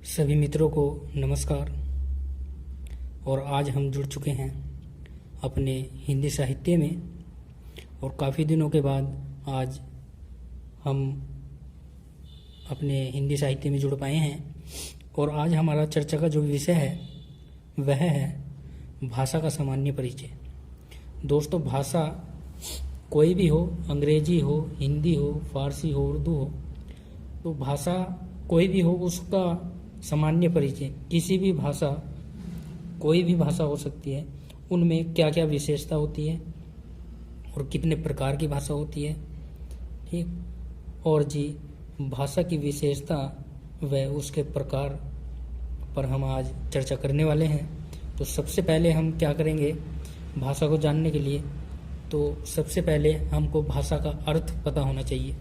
सभी मित्रों को नमस्कार। और आज हम जुड़ चुके हैं अपने हिंदी साहित्य में और काफ़ी दिनों के बाद आज हम अपने हिंदी साहित्य में जुड़ पाए हैं। और आज हमारा चर्चा का जो विषय है वह है भाषा का सामान्य परिचय। दोस्तों, भाषा कोई भी हो, अंग्रेजी हो, हिंदी हो, फारसी हो, उर्दू हो, तो भाषा कोई भी हो उसका सामान्य परिचय, किसी भी भाषा, कोई भी भाषा हो सकती है, उनमें क्या क्या विशेषता होती है और कितने प्रकार की भाषा होती है, ठीक। और जी, भाषा की विशेषता व उसके प्रकार पर हम आज चर्चा करने वाले हैं। तो सबसे पहले हम क्या करेंगे भाषा को जानने के लिए, तो सबसे पहले हमको भाषा का अर्थ पता होना चाहिए।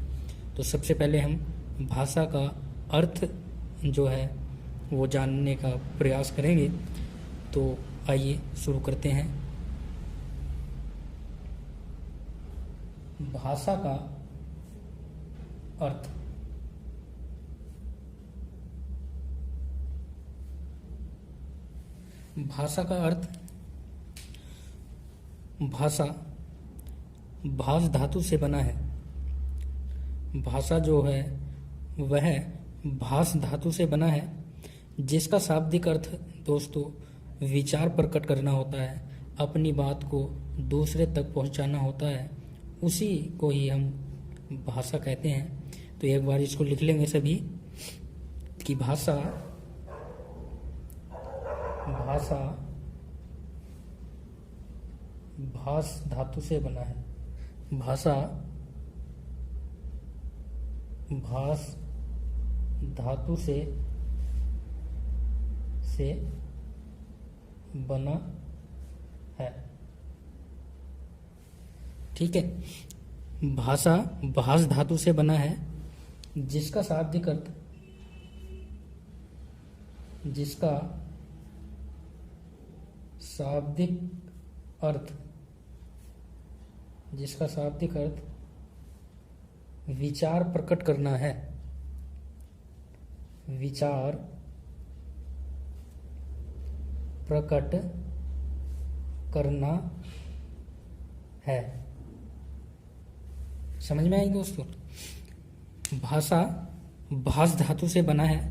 तो सबसे पहले हम भाषा का अर्थ जो है वो जानने का प्रयास करेंगे। तो आइए शुरू करते हैं। भाषा का अर्थ। भाषा का अर्थ, भाषा भाष धातु से बना है। भाषा जो है वह भाष धातु से बना है, जिसका शाब्दिक अर्थ दोस्तों विचार प्रकट करना होता है, अपनी बात को दूसरे तक पहुंचाना होता है, उसी को ही हम भाषा कहते हैं। तो एक बार इसको लिख लेंगे सभी कि भाषा भाष धातु से बना है। भाषा भाष धातु से बना है, ठीक है। भाषा भाष धातु से बना है, जिसका शाब्दिक अर्थ विचार प्रकट करना है। विचार प्रकट करना है। समझ में आई दोस्तों? भाषा भाष धातु से बना है,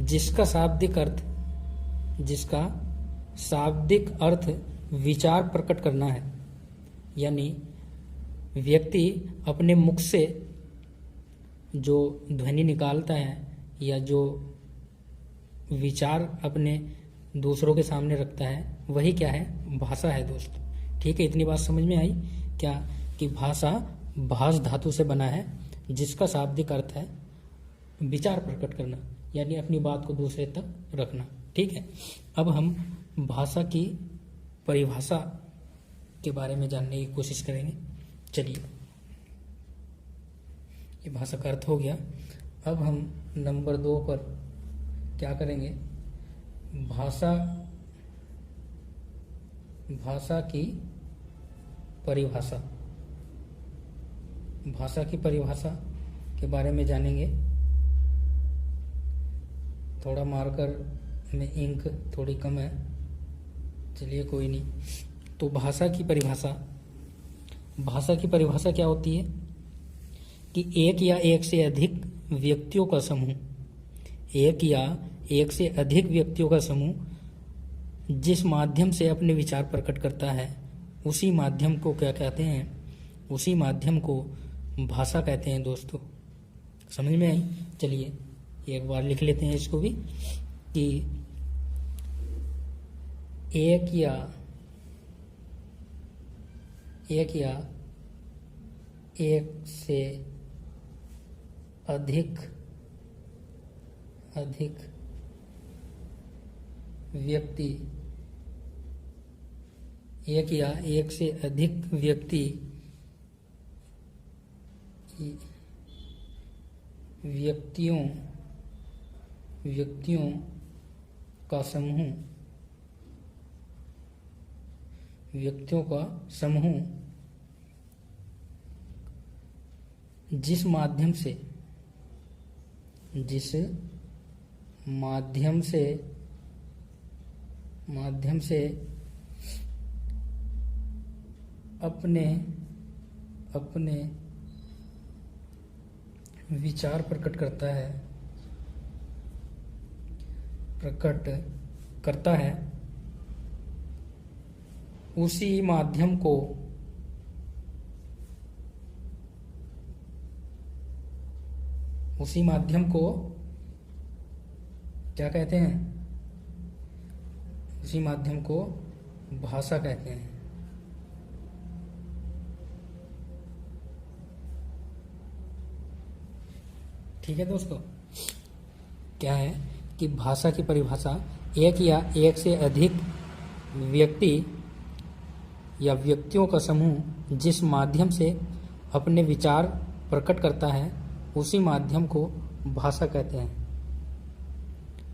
जिसका शाब्दिक अर्थ विचार प्रकट करना है। यानी व्यक्ति अपने मुख से जो ध्वनि निकालता है या जो विचार अपने दूसरों के सामने रखता है, वही क्या है? भाषा है दोस्तों। ठीक है, इतनी बात समझ में आई क्या? कि भाषा भाष धातु से बना है, जिसका शाब्दिक अर्थ है विचार प्रकट करना, यानी अपनी बात को दूसरे तक रखना। ठीक है, अब हम भाषा की परिभाषा के बारे में जानने की कोशिश करेंगे। चलिए, ये भाषा का अर्थ हो गया। अब हम नंबर 2 पर क्या करेंगे? भाषा की परिभाषा। भाषा की परिभाषा के बारे में जानेंगे। थोड़ा मार्कर में इंक थोड़ी कम है, चलिए कोई नहीं। तो भाषा की परिभाषा क्या होती है? कि एक या एक से अधिक व्यक्तियों का समूह, एक या एक से अधिक व्यक्तियों का समूह जिस माध्यम से अपने विचार प्रकट करता है, उसी माध्यम को क्या कहते हैं? उसी माध्यम को भाषा कहते हैं दोस्तों। समझ में आई? चलिए एक बार लिख लेते हैं इसको भी कि एक या एक से अधिक व्यक्ति, एक या एक से अधिक व्यक्तियों का समूह जिस माध्यम से माध्यम से अपने विचार प्रकट करता है उसी माध्यम को क्या कहते हैं? उसी माध्यम को भाषा कहते हैं। ठीक है दोस्तों, क्या है कि भाषा की परिभाषा एक या एक से अधिक व्यक्ति या व्यक्तियों का समूह जिस माध्यम से अपने विचार प्रकट करता है उसी माध्यम को भाषा कहते हैं।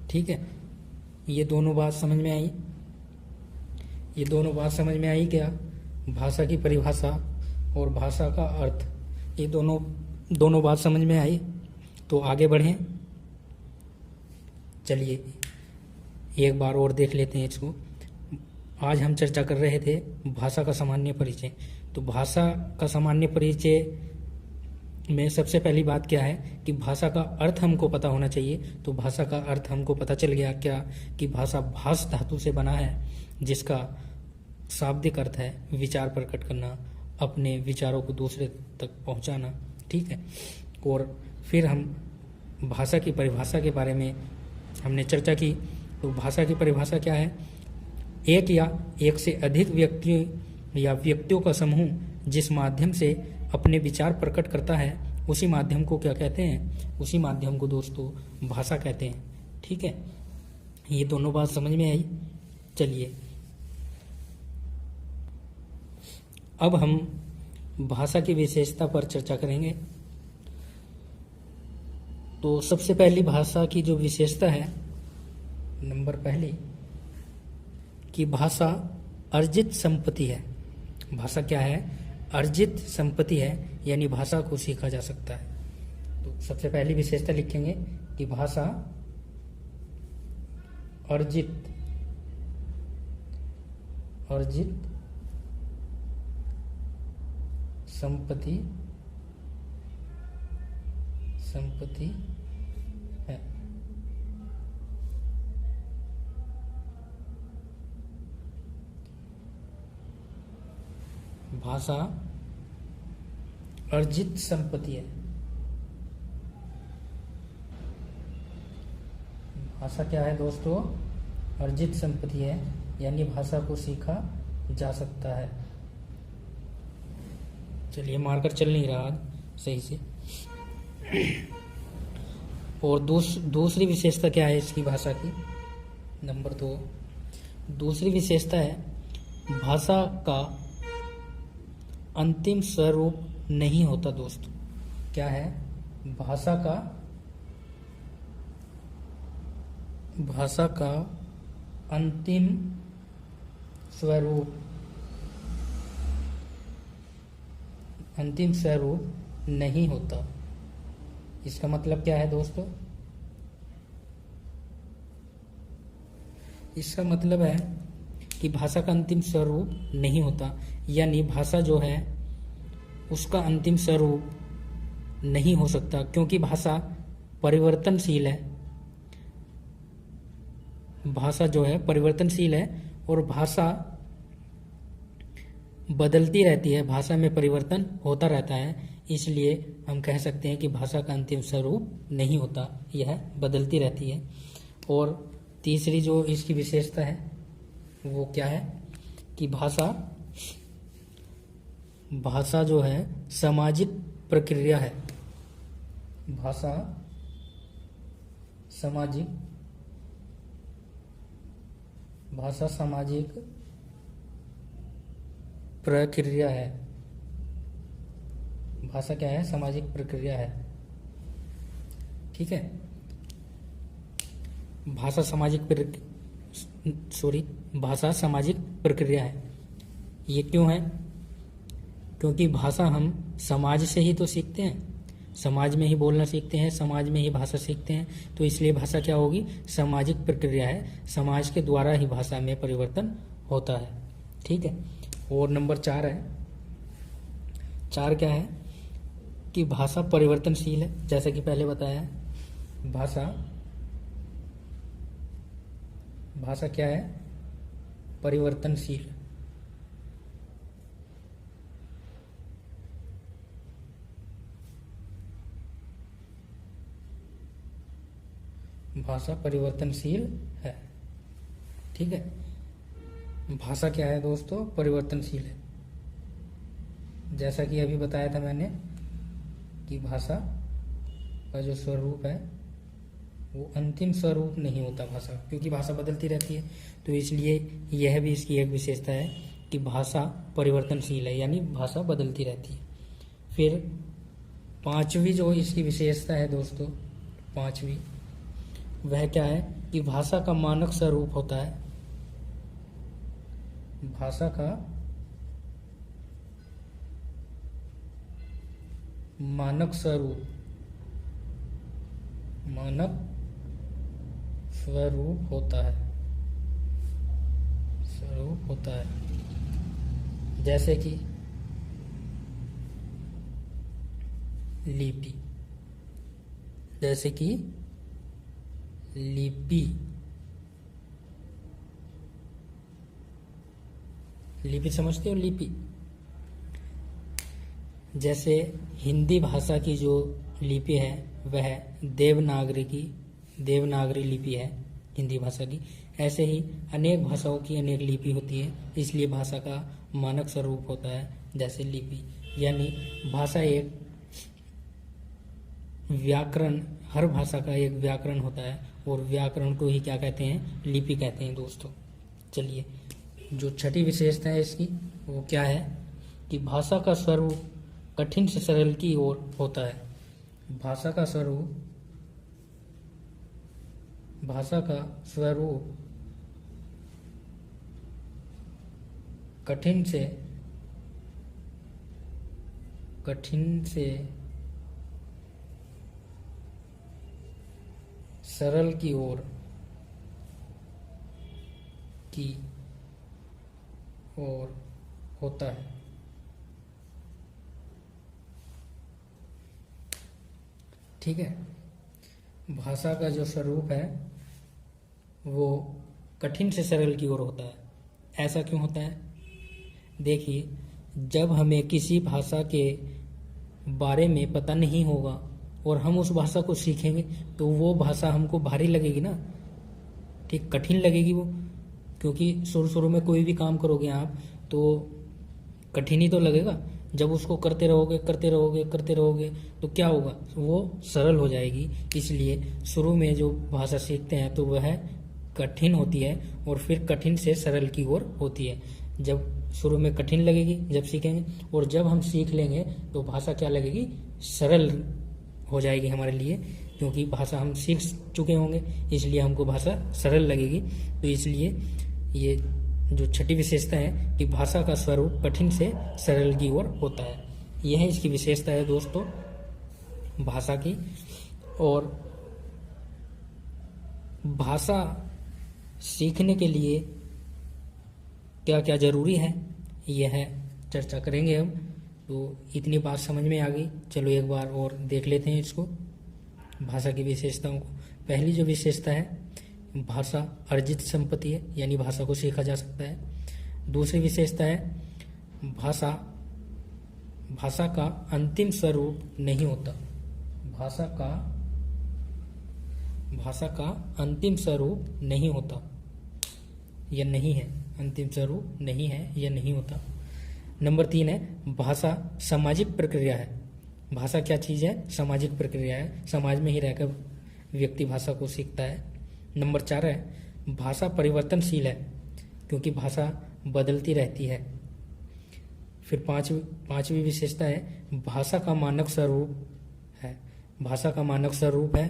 ठीक है, ये दोनों बात समझ में आई क्या? भाषा की परिभाषा और भाषा का अर्थ, ये दोनों बात समझ में आई। तो आगे बढ़ें, चलिए एक बार और देख लेते हैं इसको। आज हम चर्चा कर रहे थे भाषा का सामान्य परिचय। तो भाषा का सामान्य परिचय में सबसे पहली बात क्या है कि भाषा का अर्थ हमको पता होना चाहिए। तो भाषा का अर्थ हमको पता चल गया क्या कि भाषा भाष धातु से बना है, जिसका शाब्दिक अर्थ है विचार प्रकट करना, अपने विचारों को दूसरे तक पहुंचाना। ठीक है, और फिर हम भाषा की परिभाषा के बारे में हमने चर्चा की। तो भाषा की परिभाषा क्या है? एक या एक से अधिक व्यक्तियों का समूह जिस माध्यम से अपने विचार प्रकट करता है उसी माध्यम को क्या कहते हैं? उसी माध्यम को दोस्तों भाषा कहते हैं। ठीक है, ये दोनों बात समझ में आई। चलिए अब हम भाषा की विशेषता पर चर्चा करेंगे। तो सबसे पहली भाषा की जो विशेषता है, नंबर पहली, कि भाषा अर्जित संपत्ति है। भाषा क्या है? अर्जित संपत्ति है, यानी भाषा को सीखा जा सकता है। तो सबसे पहली विशेषता लिखेंगे कि भाषा अर्जित संपत्ति है। भाषा अर्जित संपत्ति है। भाषा क्या है दोस्तों? अर्जित संपत्ति है, यानी भाषा को सीखा जा सकता है। चलिए, मार्कर चल नहीं रहा सही से। और दूसरी विशेषता क्या है इसकी भाषा की? नंबर 2, दूसरी विशेषता है भाषा का अंतिम स्वरूप नहीं होता दोस्तों। क्या है? भाषा का अंतिम स्वरूप नहीं होता। इसका मतलब क्या है दोस्तों? इसका मतलब है कि भाषा का अंतिम स्वरूप नहीं होता, यानी भाषा जो है उसका अंतिम स्वरूप नहीं हो सकता, क्योंकि भाषा परिवर्तनशील है। भाषा जो है परिवर्तनशील है और भाषा बदलती रहती है, भाषा में परिवर्तन होता रहता है। इसलिए हम कह सकते हैं कि भाषा का अंतिम स्वरूप नहीं होता, यह बदलती रहती है। और तीसरी जो इसकी विशेषता है वो क्या है कि भाषा जो है सामाजिक प्रक्रिया है। भाषा सामाजिक प्रक्रिया है। भाषा क्या है? सामाजिक प्रक्रिया है। ठीक है, भाषा सामाजिक प्रक्रिया है। ये क्यों है? क्योंकि भाषा हम समाज से ही तो सीखते हैं। समाज में ही बोलना सीखते हैं, समाज में ही भाषा सीखते हैं, तो इसलिए भाषा क्या होगी, सामाजिक प्रक्रिया है, समाज के द्वारा ही भाषा में परिवर्तन होता है। ठीक है। और नंबर 4 है, 4 क्या है कि भाषा परिवर्तनशील है। जैसा कि पहले बताया है, भाषा क्या है, परिवर्तनशील। भाषा परिवर्तनशील है। ठीक है। भाषा क्या है दोस्तों, परिवर्तनशील है। जैसा कि अभी बताया था मैंने कि भाषा का जो स्वरूप है वो अंतिम स्वरूप नहीं होता भाषा, क्योंकि भाषा बदलती रहती है, तो इसलिए यह भी इसकी एक विशेषता है कि भाषा परिवर्तनशील है, यानी भाषा बदलती रहती है। फिर 5वीं जो इसकी विशेषता है दोस्तों, 5वीं, वह क्या है कि भाषा का मानक स्वरूप होता है। भाषा का मानक स्वरूप होता है। जैसे कि लिपि, लिपि समझते हो, लिपि। जैसे हिंदी भाषा की जो लिपि है वह देवनागरी लिपि है हिंदी भाषा की। ऐसे ही अनेक भाषाओं की अनेक लिपि होती है, इसलिए भाषा का मानक स्वरूप होता है जैसे लिपि। यानी भाषा एक व्याकरण, हर भाषा का एक व्याकरण होता है, और व्याकरण को ही क्या कहते हैं, लिपि कहते हैं दोस्तों। चलिए, जो छठी विशेषता है इसकी वो क्या है कि भाषा का स्वरूप कठिन से सरल की ओर होता है। भाषा का स्वरूप कठिन से सरल की ओर होता है। ठीक है। भाषा का जो स्वरूप है वो कठिन से सरल की ओर होता है। ऐसा क्यों होता है? देखिए, जब हमें किसी भाषा के बारे में पता नहीं होगा और हम उस भाषा को सीखेंगे तो वो भाषा हमको भारी लगेगी ना, ठीक, कठिन लगेगी वो, क्योंकि शुरू में कोई भी काम करोगे आप तो कठिन ही तो लगेगा। जब उसको करते रहोगे तो क्या होगा, वो सरल हो जाएगी। इसलिए शुरू में जो भाषा सीखते हैं तो वह कठिन होती है और फिर कठिन से सरल की ओर होती है। जब शुरू में कठिन लगेगी जब सीखेंगे, और जब हम सीख लेंगे तो भाषा क्या लगेगी, सरल हो जाएगी हमारे लिए, क्योंकि भाषा हम सीख चुके होंगे, इसलिए हमको भाषा सरल लगेगी। तो इसलिए ये जो छठी विशेषता है कि भाषा का स्वरूप कठिन से सरल की ओर होता है, यह इसकी विशेषता है दोस्तों भाषा की। और भाषा सीखने के लिए क्या क्या जरूरी है यह चर्चा करेंगे हम। तो इतनी बात समझ में आ गई, चलो एक बार और देख लेते हैं इसको, भाषा की विशेषताओं को। पहली जो विशेषता है, भाषा अर्जित संपत्ति है, यानी भाषा को सीखा जा सकता है। दूसरी विशेषता है, भाषा का अंतिम स्वरूप नहीं होता। भाषा का अंतिम स्वरूप नहीं होता या नहीं है, अंतिम स्वरूप नहीं है या नहीं होता। नंबर 3 है, भाषा सामाजिक प्रक्रिया है। भाषा क्या चीज़ है, सामाजिक प्रक्रिया है, समाज में ही रहकर व्यक्ति भाषा को सीखता है। नंबर 4 है, भाषा परिवर्तनशील है, क्योंकि भाषा बदलती रहती है। फिर पांचवी विशेषता है, भाषा का मानक स्वरूप है। भाषा का मानक स्वरूप है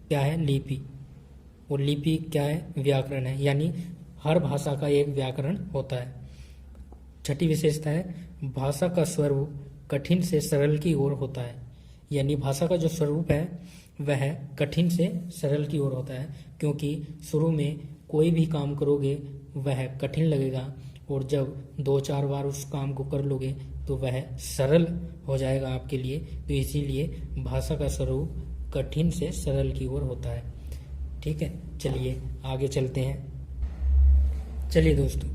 क्या है, लिपि। और लिपि क्या है, व्याकरण है, यानी हर भाषा का एक व्याकरण होता है। छठी विशेषता है, भाषा का स्वरूप कठिन से सरल की ओर होता है, यानी भाषा का जो स्वरूप है वह कठिन से सरल की ओर होता है, क्योंकि शुरू में कोई भी काम करोगे वह कठिन लगेगा और जब 2-4 बार उस काम को कर लोगे तो वह सरल हो जाएगा आपके लिए। तो इसीलिए भाषा का स्वरूप कठिन से सरल की ओर होता है। ठीक है, चलिए आगे चलते हैं। चलिए दोस्तों,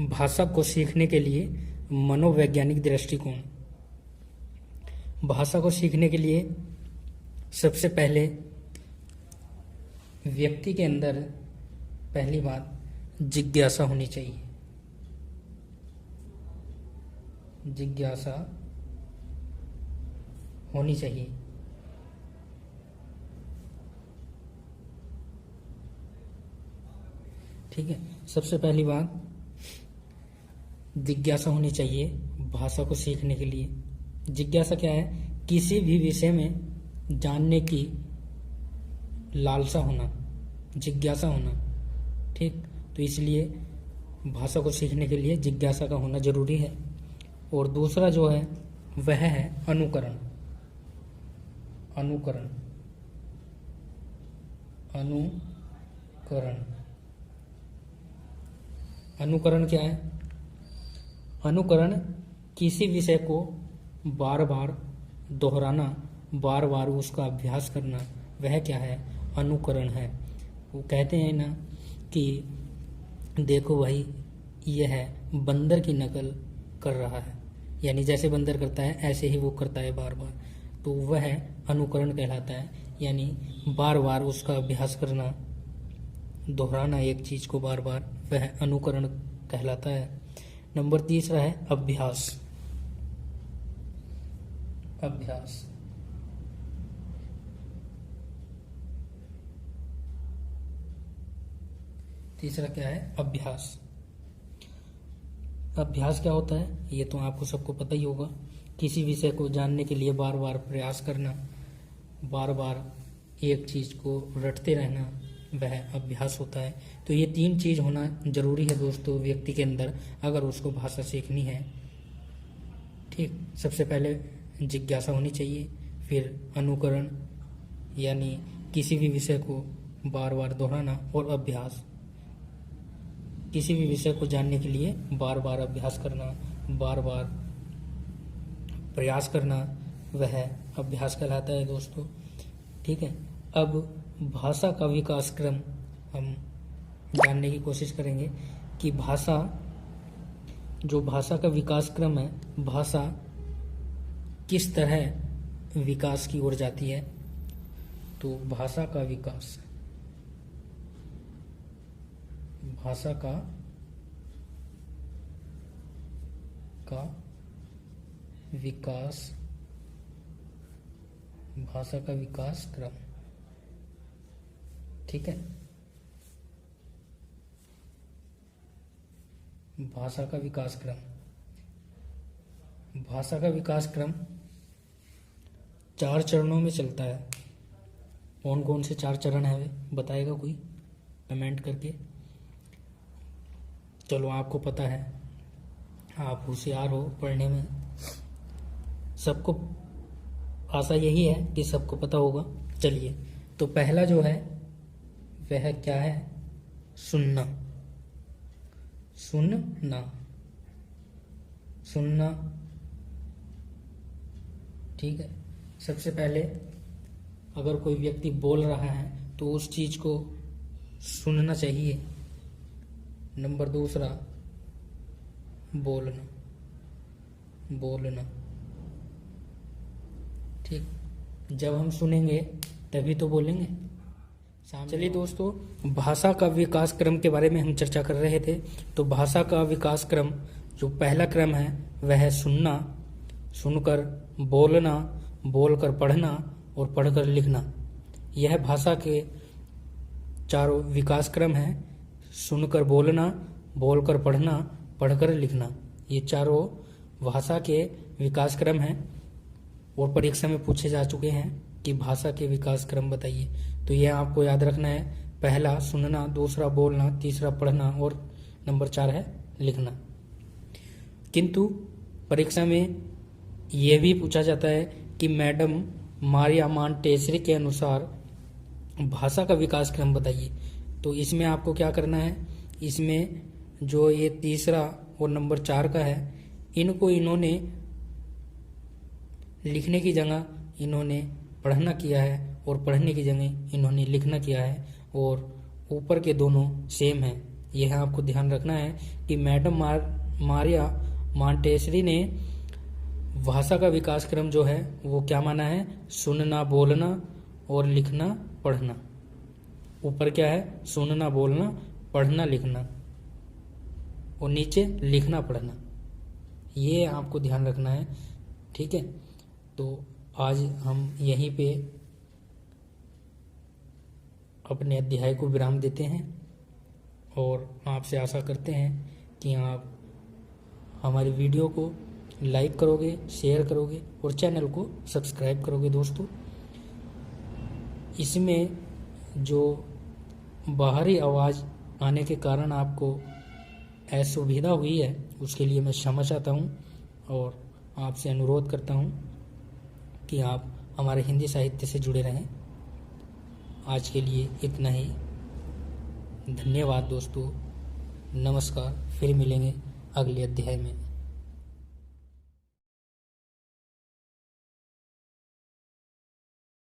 भाषा को सीखने के लिए मनोवैज्ञानिक दृष्टिकोण। भाषा को सीखने के लिए सबसे पहले व्यक्ति के अंदर पहली बात जिज्ञासा होनी चाहिए। जिज्ञासा होनी चाहिए। ठीक है, सबसे पहली बात जिज्ञासा होनी चाहिए भाषा को सीखने के लिए। जिज्ञासा क्या है? किसी भी विषय में जानने की लालसा होना, जिज्ञासा होना। ठीक, तो इसलिए भाषा को सीखने के लिए जिज्ञासा का होना जरूरी है। और दूसरा जो है वह है अनुकरण। अनुकरण अनुकरण अनुकरण क्या है? अनुकरण किसी विषय को बार बार दोहराना, बार बार उसका अभ्यास करना, वह क्या है? अनुकरण है। वो कहते हैं ना कि देखो भाई, यह है बंदर की नकल कर रहा है, यानी जैसे बंदर करता है ऐसे ही वो करता है बार बार, तो वह अनुकरण कहलाता है। यानी बार बार उसका अभ्यास करना, दोहराना एक चीज को बार बार, वह अनुकरण कहलाता है। नंबर तीसरा है अभ्यास। अभ्यास तीसरा क्या है? अभ्यास। अभ्यास क्या होता है ये तो आपको सबको पता ही होगा। किसी विषय को जानने के लिए बार बार प्रयास करना, बार बार एक चीज को रटते रहना, वह अभ्यास होता है। तो ये 3 चीज होना जरूरी है दोस्तों व्यक्ति के अंदर, अगर उसको भाषा सीखनी है। ठीक, सबसे पहले जिज्ञासा होनी चाहिए, फिर अनुकरण यानी किसी भी विषय को बार बार दोहराना, और अभ्यास किसी भी विषय को जानने के लिए बार बार अभ्यास करना, बार बार प्रयास करना, वह अभ्यास कहलाता है दोस्तों। ठीक है, अब भाषा का विकास क्रम हम जानने की कोशिश करेंगे कि भाषा का विकास क्रम है, भाषा किस तरह विकास की ओर जाती है। तो भाषा का विकास, भाषा का विकास, भाषा का विकास क्रम। ठीक है, भाषा का विकास क्रम। भाषा का विकास क्रम 4 चरणों में चलता है। कौन कौन से 4 चरण है वे बताएगा कोई कमेंट करके? चलो, आपको पता है, आप होशियार हो पढ़ने में, सबको आशा यही है कि सबको पता होगा। चलिए, तो पहला जो है वह क्या है? सुनना। सुनना, सुनना। ठीक है, सबसे पहले अगर कोई व्यक्ति बोल रहा है तो उस चीज को सुनना चाहिए। नंबर दूसरा बोलना, बोलना। ठीक, जब हम सुनेंगे तभी तो बोलेंगे। चलिए दोस्तों, भाषा का विकास क्रम के बारे में हम चर्चा कर रहे थे। तो भाषा का विकास क्रम, जो पहला क्रम है वह है सुनना, सुनकर बोलना, बोलकर पढ़ना और पढ़कर लिखना। यह भाषा के चारों विकास क्रम हैं। सुनकर बोलना, बोलकर पढ़ना, पढ़कर लिखना, ये चारों भाषा के विकास क्रम हैं और परीक्षा में पूछे जा चुके हैं कि भाषा के विकास क्रम बताइए। तो यह आपको याद रखना है। पहला सुनना, दूसरा बोलना, तीसरा पढ़ना और नंबर 4 है लिखना। किंतु परीक्षा में यह भी पूछा जाता है कि मैडम मारिया मॉन्टेसरी के अनुसार भाषा का विकास क्रम बताइए। तो इसमें आपको क्या करना है, इसमें जो ये तीसरा और नंबर 4 का है, इनको इन्होंने लिखने की जगह इन्होंने पढ़ना किया है और पढ़ने की जगह इन्होंने लिखना किया है, और ऊपर के दोनों सेम हैं। यह आपको ध्यान रखना है कि मैडम मारिया मॉन्टेसरी ने भाषा का विकास क्रम जो है वो क्या माना है, सुनना, बोलना और लिखना, पढ़ना। ऊपर क्या है, सुनना, बोलना, पढ़ना, लिखना, और नीचे लिखना, पढ़ना। ये आपको ध्यान रखना है, ठीक है। तो आज हम यहीं पे अपने अध्याय को विराम देते हैं और आपसे आशा करते हैं कि आप हमारी वीडियो को लाइक करोगे, शेयर करोगे और चैनल को सब्सक्राइब करोगे। दोस्तों, इसमें जो बाहरी आवाज़ आने के कारण आपको असुविधा हुई है उसके लिए मैं क्षमा चाहता हूँ और आपसे अनुरोध करता हूँ कि आप हमारे हिंदी साहित्य से जुड़े रहें। आज के लिए इतना ही। धन्यवाद दोस्तों, नमस्कार। फिर मिलेंगे अगले अध्याय में।